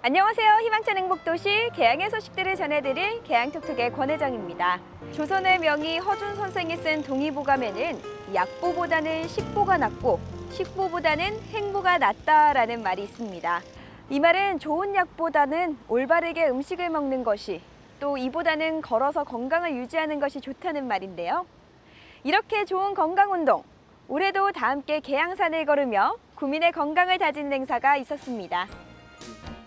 안녕하세요. 희망찬 행복도시 개항의 소식들을 전해드릴 개항톡톡의 권혜정입니다. 조선의 명의 허준 선생이 쓴 동의보감에는 약보보다는 식보가 낫고 식보보다는 행보가 낫다라는 말이 있습니다. 이 말은 좋은 약보다는 올바르게 음식을 먹는 것이, 또 이보다는 걸어서 건강을 유지하는 것이 좋다는 말인데요. 이렇게 좋은 건강운동, 올해도 다 함께 개항산을 걸으며 구민의 건강을 다지는 행사가 있었습니다.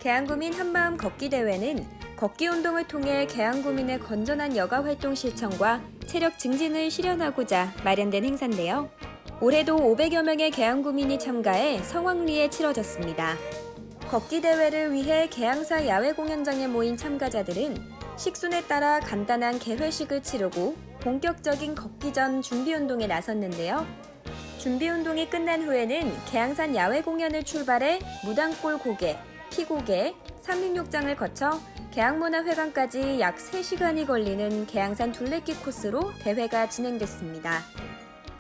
개항구민 한마음 걷기 대회는 걷기 운동을 통해 개항구민의 건전한 여가 활동 실천과 체력 증진을 실현하고자 마련된 행사인데요. 올해도 500여 명의 개항구민이 참가해 성황리에 치러졌습니다. 걷기 대회를 위해 개항사 야외 공연장에 모인 참가자들은 식순에 따라 간단한 개회식을 치르고 본격적인 걷기 전 준비 운동에 나섰는데요. 준비 운동이 끝난 후에는 개항산 야외 공연을 출발해 무당골 고개, 피고개, 삼육육장을 거쳐 개항문화회관까지 약 3시간이 걸리는 개항산 둘레길 코스로 대회가 진행됐습니다.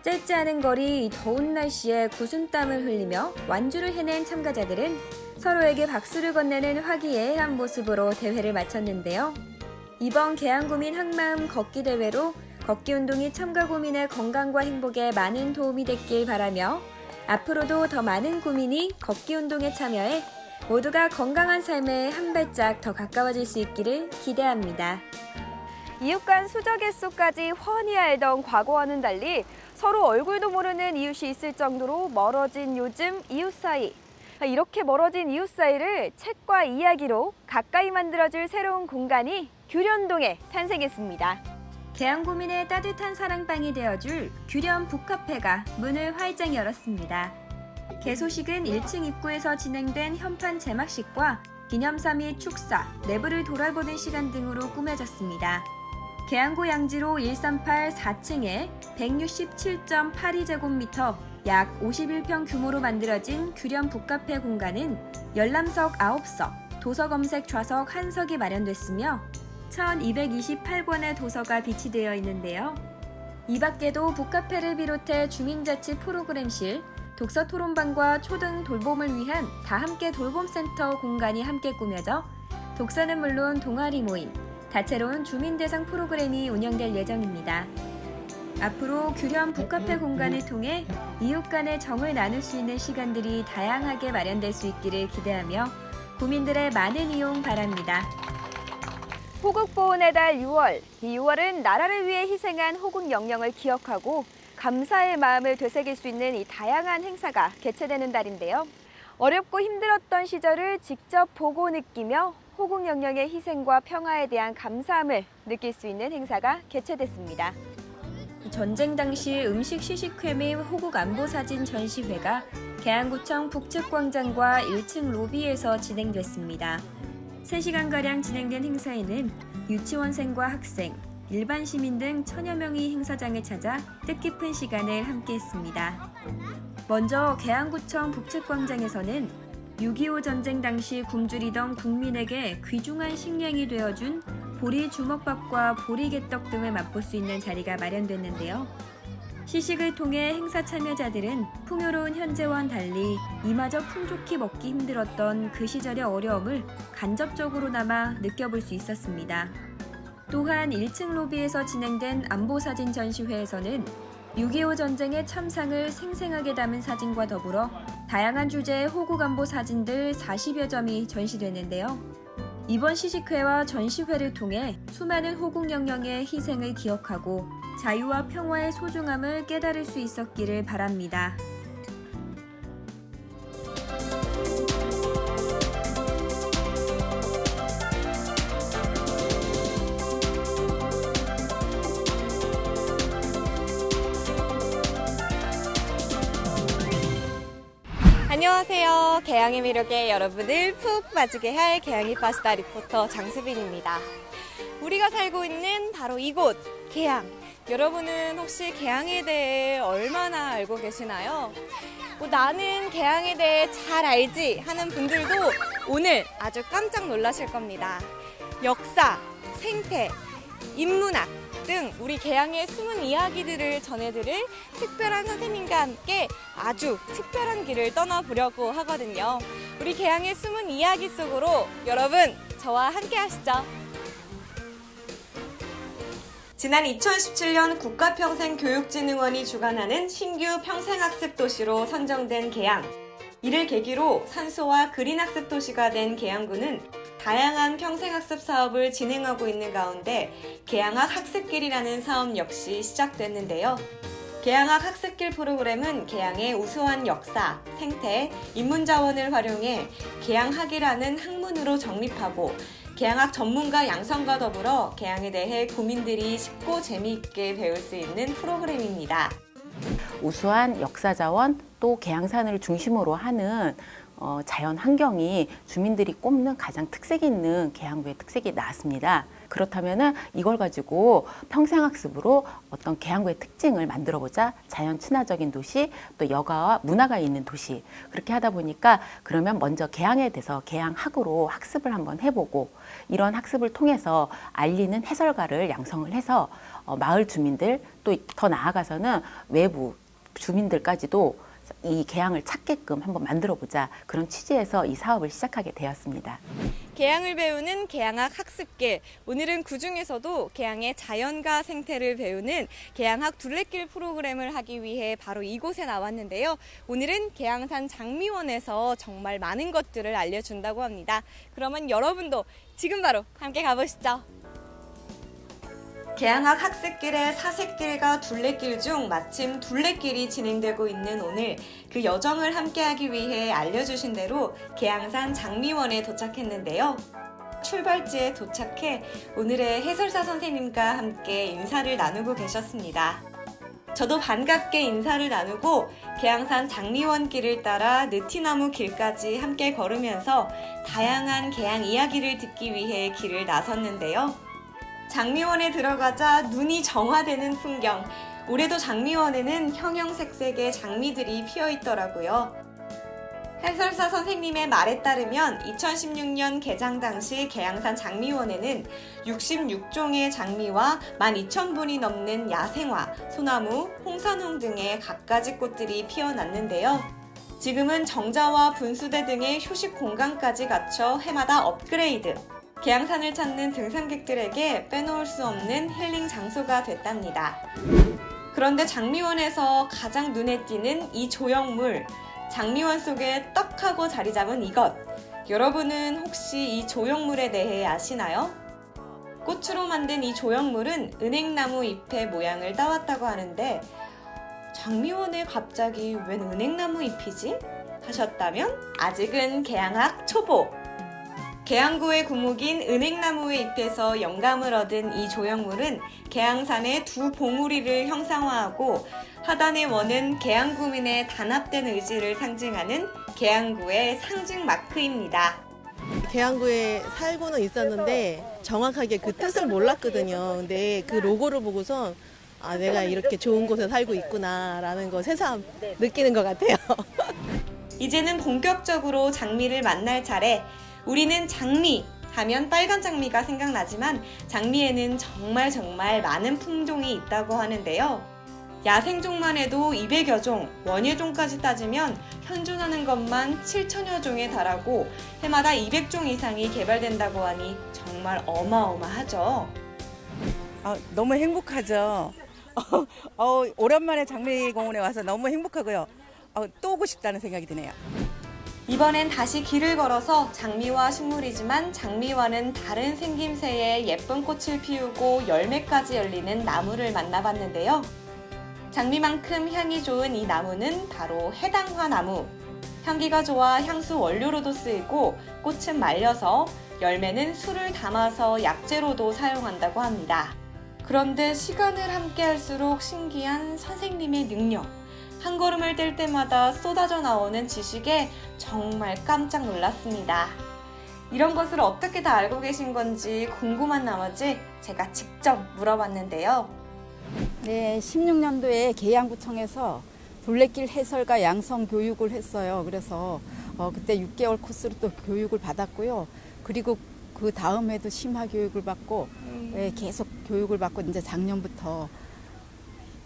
짧지 않은 거리, 더운 날씨에 구순땀을 흘리며 완주를 해낸 참가자들은 서로에게 박수를 건네는 화기애애한 모습으로 대회를 마쳤는데요. 이번 개항구민 한마음 걷기 대회로 걷기 운동이 참가구민의 건강과 행복에 많은 도움이 됐길 바라며 앞으로도 더 많은 구민이 걷기 운동에 참여해 모두가 건강한 삶에 한 발짝 더 가까워질 수 있기를 기대합니다. 이웃 간 수저갯소까지 훤히 알던 과거와는 달리 서로 얼굴도 모르는 이웃이 있을 정도로 멀어진 요즘 이웃 사이. 이렇게 멀어진 이웃 사이를 책과 이야기로 가까이 만들어줄 새로운 공간이 규련동에 탄생했습니다. 개항구민의 따뜻한 사랑방이 되어줄 규련 북카페가 문을 활짝 열었습니다. 개소식은 1층 입구에서 진행된 현판 제막식과 기념사 및 축사, 내부를 돌아보는 시간 등으로 꾸며졌습니다. 개항구 양지로 138 4층에 167.82제곱미터, 약 51평 규모로 만들어진 규련 북카페 공간은 열람석 9석, 도서 검색 좌석 1석이 마련됐으며 1228권의 도서가 비치되어 있는데요. 이 밖에도 북카페를 비롯해 주민자치 프로그램실, 독서 토론방과 초등 돌봄을 위한 다함께 돌봄센터 공간이 함께 꾸며져 독서는 물론 동아리 모임, 다채로운 주민 대상 프로그램이 운영될 예정입니다. 앞으로 규련 북카페 공간을 통해 이웃 간의 정을 나눌 수 있는 시간들이 다양하게 마련될 수 있기를 기대하며 구민들의 많은 이용 바랍니다. 호국보훈의 달 6월, 이 6월은 나라를 위해 희생한 호국 영령을 기억하고 감사의 마음을 되새길 수 있는 이 다양한 행사가 개최되는 달인데요. 어렵고 힘들었던 시절을 직접 보고 느끼며 호국 영령의 희생과 평화에 대한 감사함을 느낄 수 있는 행사가 개최됐습니다. 전쟁 당시 음식 시식회 및 호국 안보 사진 전시회가 개항구청 북측광장과 1층 로비에서 진행됐습니다. 3시간가량 진행된 행사에는 유치원생과 학생, 일반 시민 등 천여 명이 행사장을 찾아 뜻깊은 시간을 함께했습니다. 먼저 개항구청 북측광장에서는 6.25 전쟁 당시 굶주리던 국민에게 귀중한 식량이 되어준 보리 주먹밥과 보리개떡 등을 맛볼 수 있는 자리가 마련됐는데요. 시식을 통해 행사 참여자들은 풍요로운 현재와는 달리 이마저 풍족히 먹기 힘들었던 그 시절의 어려움을 간접적으로나마 느껴볼 수 있었습니다. 또한 1층 로비에서 진행된 안보사진 전시회에서는 6.25 전쟁의 참상을 생생하게 담은 사진과 더불어 다양한 주제의 호국 안보 사진들 40여 점이 전시됐는데요. 이번 시식회와 전시회를 통해 수많은 호국 영령의 희생을 기억하고 자유와 평화의 소중함을 깨달을 수 있었기를 바랍니다. 안녕하세요. 개항의 매력에 여러분을 푹 빠지게 할 개항이 파스타 리포터 장수빈입니다. 우리가 살고 있는 바로 이곳 개항. 여러분은 혹시 개항에 대해 얼마나 알고 계시나요? 나는 개항에 대해 잘 알지 하는 분들도 오늘 아주 깜짝 놀라실 겁니다. 역사, 생태, 인문학 등 우리 개항의 숨은 이야기들을 전해드릴 특별한 선생님과 함께 아주 특별한 길을 떠나보려고 하거든요. 우리 개항의 숨은 이야기 속으로 여러분 저와 함께 하시죠. 지난 2017년 국가평생교육진흥원이 주관하는 신규 평생학습 도시로 선정된 계양. 이를 계기로 산소와 그린 학습 도시가 된 계양구는 다양한 평생학습 사업을 진행하고 있는 가운데 계양학 학습길이라는 사업 역시 시작됐는데요. 계양학 학습길 프로그램은 계양의 우수한 역사, 생태, 인문자원을 활용해 계양학이라는 학문으로 정립하고 계양학 전문가 양성과 더불어 계양에 대해 구민들이 쉽고 재미있게 배울 수 있는 프로그램입니다. 우수한 역사자원 또 계양산을 중심으로 하는 자연 환경이 주민들이 꼽는 가장 특색 있는 계양구의 특색이 나왔습니다. 그렇다면 이걸 가지고 평생학습으로 어떤 계양구의 특징을 만들어보자. 자연 친화적인 도시, 또 여가와 문화가 있는 도시. 그렇게 하다 보니까 그러면 먼저 계양에 대해서 계양학으로 학습을 한번 해보고 이런 학습을 통해서 알리는 해설가를 양성을 해서 마을 주민들 또 더 나아가서는 외부 주민들까지도 이 계양을 찾게끔 한번 만들어보자. 그런 취지에서 이 사업을 시작하게 되었습니다. 계양을 배우는 계양학 학습길. 오늘은 그중에서도 계양의 자연과 생태를 배우는 계양학 둘레길 프로그램을 하기 위해 바로 이곳에 나왔는데요. 오늘은 계양산 장미원에서 정말 많은 것들을 알려준다고 합니다. 그러면 여러분도 지금 바로 함께 가보시죠. 계양학 학습길의 사색길과 둘레길 중 마침 둘레길이 진행되고 있는 오늘 그 여정을 함께하기 위해 알려주신 대로 계양산 장미원에 도착했는데요. 출발지에 도착해 오늘의 해설사 선생님과 함께 인사를 나누고 계셨습니다. 저도 반갑게 인사를 나누고 계양산 장미원 길을 따라 느티나무 길까지 함께 걸으면서 다양한 계양 이야기를 듣기 위해 길을 나섰는데요. 장미원에 들어가자 눈이 정화되는 풍경. 올해도 장미원에는 형형색색의 장미들이 피어 있더라고요. 해설사 선생님의 말에 따르면 2016년 개장 당시 계양산 장미원에는 66종의 장미와 12,000분이 넘는 야생화, 소나무, 홍산홍 등의 갖가지 꽃들이 피어났는데요. 지금은 정자와 분수대 등의 휴식 공간까지 갖춰 해마다 업그레이드. 계양산을 찾는 등산객들에게 빼놓을 수 없는 힐링 장소가 됐답니다. 그런데 장미원에서 가장 눈에 띄는 이 조형물, 장미원 속에 떡 하고 자리 잡은 이것. 여러분은 혹시 이 조형물에 대해 아시나요? 꽃으로 만든 이 조형물은 은행나무 잎의 모양을 따왔다고 하는데 장미원에 갑자기 웬 은행나무 잎이지? 하셨다면 아직은 계양학 초보! 계양구의 구목인 은행나무의 잎에서 영감을 얻은 이 조형물은 계양산의 두 봉우리를 형상화하고 하단의 원은 계양구민의 단합된 의지를 상징하는 계양구의 상징 마크입니다. 계양구에 살고는 있었는데 정확하게 그 뜻을 몰랐거든요. 근데 그 로고를 보고서 아, 내가 이렇게 좋은 곳에 살고 있구나라는 거 새삼 느끼는 것 같아요. 이제는 본격적으로 장미를 만날 차례. 우리는 장미 하면 빨간 장미가 생각나지만 장미에는 정말 많은 품종이 있다고 하는데요. 야생종만 해도 200여 종, 원예종까지 따지면 현존하는 것만 7천여 종에 달하고 해마다 200종 이상이 개발된다고 하니 정말 어마어마하죠. 너무 행복하죠. 오랜만에 장미공원에 와서 너무 행복하고요. 또 오고 싶다는 생각이 드네요. 이번엔 다시 길을 걸어서 장미와 식물이지만 장미와는 다른 생김새의 예쁜 꽃을 피우고 열매까지 열리는 나무를 만나봤는데요. 장미만큼 향이 좋은 이 나무는 바로 해당화 나무. 향기가 좋아 향수 원료로도 쓰이고 꽃은 말려서 열매는 술을 담아서 약재로도 사용한다고 합니다. 그런데 시간을 함께 할수록 신기한 선생님의 능력. 한 걸음을 뗄 때마다 쏟아져 나오는 지식에 정말 깜짝 놀랐습니다. 이런 것을 어떻게 다 알고 계신 건지 궁금한 나머지 제가 직접 물어봤는데요. 네, 16년도에 계양구청에서 둘레길 해설가 양성 교육을 했어요. 그래서 그때 6개월 코스로 또 교육을 받았고요. 그리고 그 다음에도 심화 교육을 받고 계속 교육을 받고 이제 작년부터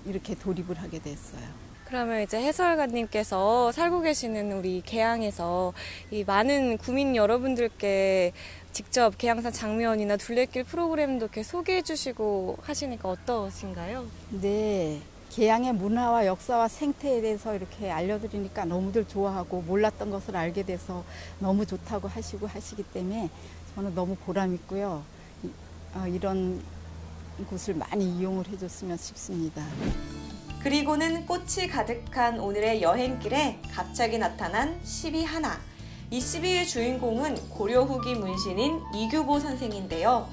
이렇게 돌입을 하게 됐어요. 그러면 이제 해설가님께서 살고 계시는 우리 계양에서 이 많은 구민 여러분들께 직접 계양산 장미원이나 둘레길 프로그램도 이렇게 소개해 주시고 하시니까 어떠신가요? 네. 계양의 문화와 역사와 생태에 대해서 이렇게 알려드리니까 너무들 좋아하고 몰랐던 것을 알게 돼서 너무 좋다고 하시기 때문에 저는 너무 보람 있고요. 이런 곳을 많이 이용을 해줬으면 싶습니다. 그리고는 꽃이 가득한 오늘의 여행길에 갑자기 나타난 시비 하나. 이 시비의 주인공은 고려 후기 문신인 이규보 선생인데요.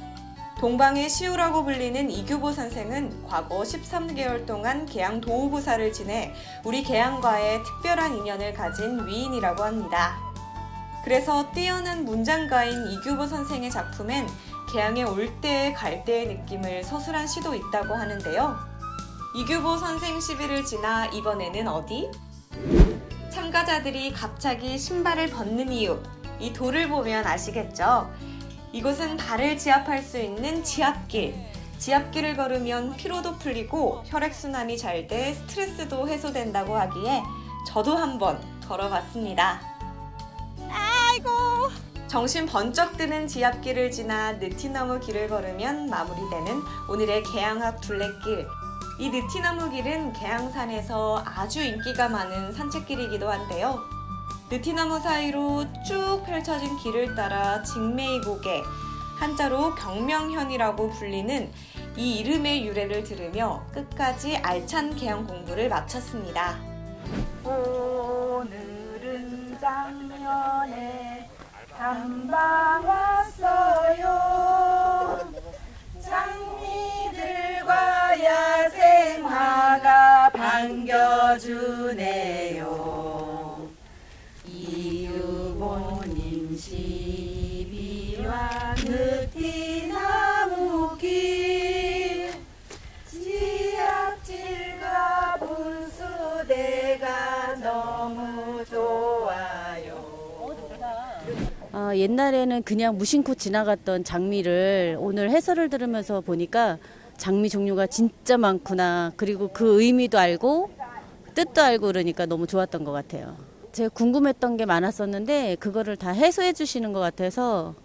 동방의 시우라고 불리는 이규보 선생은 과거 13개월 동안 계양 도우부사를 지내 우리 계양과의 특별한 인연을 가진 위인이라고 합니다. 그래서 뛰어난 문장가인 이규보 선생의 작품엔 계양에 올 때의 갈 때의 느낌을 서술한 시도 있다고 하는데요. 이규보 선생 시비를 지나 이번에는 어디? 참가자들이 갑자기 신발을 벗는 이유, 이 돌을 보면 아시겠죠? 이곳은 발을 지압할 수 있는 지압길. 지압길을 걸으면 피로도 풀리고 혈액순환이 잘 돼 스트레스도 해소된다고 하기에 저도 한번 걸어봤습니다. 아이고! 정신 번쩍 드는 지압길을 지나 느티나무 길을 걸으면 마무리되는 오늘의 계양학 둘레길. 이 느티나무 길은 계양산에서 아주 인기가 많은 산책길이기도 한데요. 느티나무 사이로 쭉 펼쳐진 길을 따라 직매이고개, 한자로 경명현이라고 불리는 이 이름의 유래를 들으며 끝까지 알찬 계양 공부를 마쳤습니다. 오늘은 작년에 탐방 왔어요. 장미들과 야생화가 반겨주네요. 이유보님 시비와 느티나무길, 지압질과 분수대가 너무 좋아요. 옛날에는 그냥 무심코 지나갔던 장미를 오늘 해설을 들으면서 보니까 장미 종류가 진짜 많구나. 그리고 그 의미도 알고 뜻도 알고 그러니까 너무 좋았던 것 같아요. 제가 궁금했던 게 많았었는데 그거를 다 해소해 주시는 것 같아서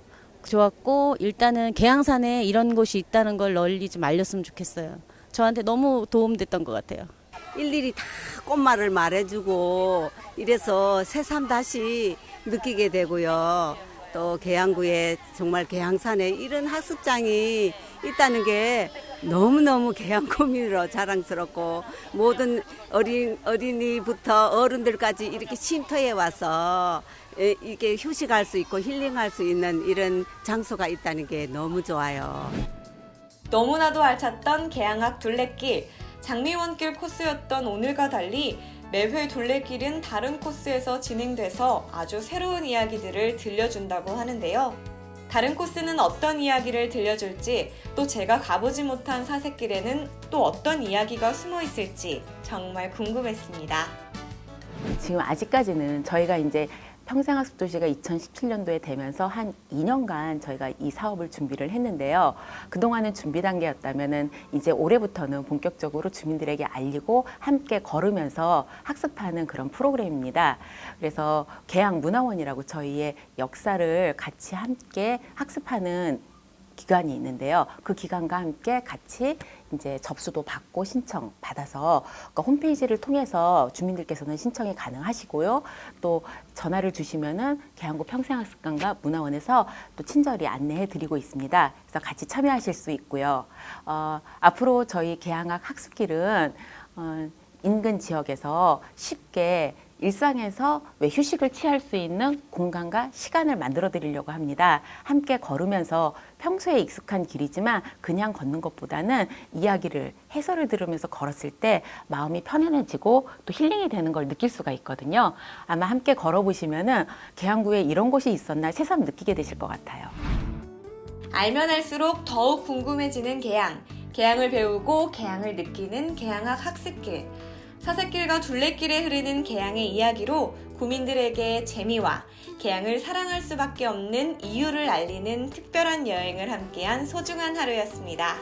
좋았고, 일단은 계양산에 이런 곳이 있다는 걸 널리 좀 알렸으면 좋겠어요. 저한테 너무 도움됐던 것 같아요. 일일이 다 꽃말을 말해주고 이래서 새삼 다시 느끼게 되고요. 또 계양구에 정말 계양산에 이런 학습장이 있다는 게 너무너무 계양구민으로 자랑스럽고, 모든 어린이부터 어른들까지 이렇게 쉼터에 와서 이게 휴식할 수 있고 힐링할 수 있는 이런 장소가 있다는 게 너무 좋아요. 너무나도 알찼던 계양학 둘레길. 장미원길 코스였던 오늘과 달리 매회 둘레길은 다른 코스에서 진행돼서 아주 새로운 이야기들을 들려준다고 하는데요. 다른 코스는 어떤 이야기를 들려줄지, 또 제가 가보지 못한 사색길에는 또 어떤 이야기가 숨어 있을지 정말 궁금했습니다. 지금 아직까지는 저희가 이제 평생학습도시가 2017년도에 되면서 한 2년간 저희가 이 사업을 준비를 했는데요. 그동안은 준비 단계였다면은 이제 올해부터는 본격적으로 주민들에게 알리고 함께 걸으면서 학습하는 그런 프로그램입니다. 그래서 계양문화원이라고 저희의 역사를 같이 함께 학습하는 기관이 있는데요. 그 기관과 함께 같이 이제 접수도 받고 신청 받아서, 그러니까 홈페이지를 통해서 주민들께서는 신청이 가능하시고요. 또 전화를 주시면은 계양구 평생학습관과 문화원에서 또 친절히 안내해 드리고 있습니다. 그래서 같이 참여하실 수 있고요. 앞으로 저희 계양학 학습길은 인근 지역에서 쉽게 일상에서 왜 휴식을 취할 수 있는 공간과 시간을 만들어 드리려고 합니다. 함께 걸으면서 평소에 익숙한 길이지만 그냥 걷는 것보다는 이야기를, 해설을 들으면서 걸었을 때 마음이 편안해지고 또 힐링이 되는 걸 느낄 수가 있거든요. 아마 함께 걸어보시면은 계양구에 이런 곳이 있었나 새삼 느끼게 되실 것 같아요. 알면 알수록 더욱 궁금해지는 계양. 계양을 배우고 계양을 느끼는 계양학 학습길. 사색길과 둘레길에 흐르는 계양의 이야기로 구민들에게 재미와 계양을 사랑할 수밖에 없는 이유를 알리는 특별한 여행을 함께한 소중한 하루였습니다.